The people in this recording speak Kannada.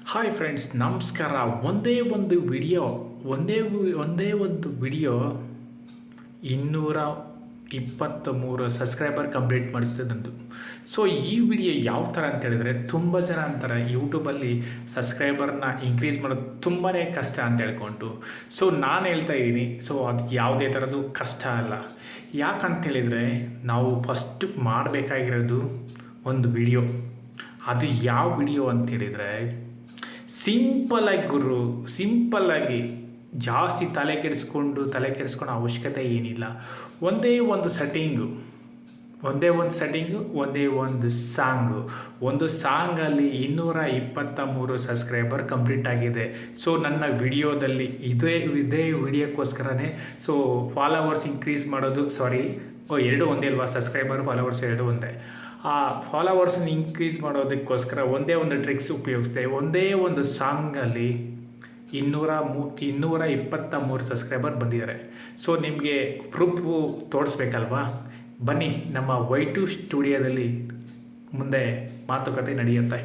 ಹಾಯ್ ಫ್ರೆಂಡ್ಸ್, ನಮಸ್ಕಾರ. ಒಂದೇ ಒಂದು ವಿಡಿಯೋ 223 ಸಬ್ಸ್ಕ್ರೈಬರ್ ಕಂಪ್ಲೀಟ್ ಮಾಡಿಸ್ದೆ ನಂದು. ಸೊ ಈ ವಿಡಿಯೋ ಯಾವ ಥರ ಅಂತ ಹೇಳಿದ್ರೆ, ತುಂಬ ಜನ ಅಂತಾರೆ ಯೂಟ್ಯೂಬಲ್ಲಿ ಸಬ್ಸ್ಕ್ರೈಬರ್ನ ಇನ್ಕ್ರೀಸ್ ಮಾಡೋದು ತುಂಬಾ ಕಷ್ಟ ಅಂತ ಹೇಳ್ಕೊಂಡು. ಸೊ ನಾನು ಹೇಳ್ತಾ ಇದ್ದೀನಿ, ಸೊ ಅದು ಯಾವುದೇ ಥರದ್ದು ಕಷ್ಟ ಅಲ್ಲ. ಯಾಕಂತ ಹೇಳಿದರೆ, ನಾವು ಫಸ್ಟ್ ಮಾಡಬೇಕಾಗಿರೋದು ಒಂದು ವಿಡಿಯೋ. ಅದು ಯಾವ ವಿಡಿಯೋ ಅಂತ ಹೇಳಿದರೆ, ಸಿಂಪಲ್ಲಾಗಿ ಜಾಸ್ತಿ ತಲೆ ಕೆಡಿಸ್ಕೊಂಡು ಅವಶ್ಯಕತೆ ಏನಿಲ್ಲ. ಒಂದೇ ಒಂದು ಸೆಟ್ಟಿಂಗು, ಒಂದೇ ಒಂದು ಸಾಂಗಲ್ಲಿ 223 ಸಬ್ಸ್ಕ್ರೈಬರ್ ಕಂಪ್ಲೀಟ್ ಆಗಿದೆ. ಸೊ ನನ್ನ ವಿಡಿಯೋದಲ್ಲಿ ಇದೇ ವಿಡಿಯೋಕ್ಕೋಸ್ಕರನೇ ಸೊ ಫಾಲೋವರ್ಸ್ ಇನ್ಕ್ರೀಸ್ ಮಾಡೋದು, ಎರಡು ಒಂದೇ ಅಲ್ವಾ, ಸಬ್ಸ್ಕ್ರೈಬರ್ ಫಾಲೋವರ್ಸ್ ಎರಡು ಒಂದೇ. ಆ ಫಾಲೋವರ್ಸ್ನ ಇನ್ಕ್ರೀಸ್ ಮಾಡೋದಕ್ಕೋಸ್ಕರ ಒಂದೇ ಒಂದು ಟ್ರಿಕ್ಸ್ ಉಪಯೋಗಿಸ್ದೆ. ಒಂದೇ ಒಂದು ಸಾಂಗಲ್ಲಿ 223 ಸಬ್ಸ್ಕ್ರೈಬರ್ ಬಂದಿದ್ದಾರೆ. ಸೊ ನಿಮಗೆ ಪ್ರೂಫು ತೋರಿಸ್ಬೇಕಲ್ವಾ? ಬನ್ನಿ, ನಮ್ಮ Y2 ಸ್ಟುಡಿಯೋದಲ್ಲಿ ಮುಂದೆ ಮಾತುಕತೆ ನಡೆಯುತ್ತೆ.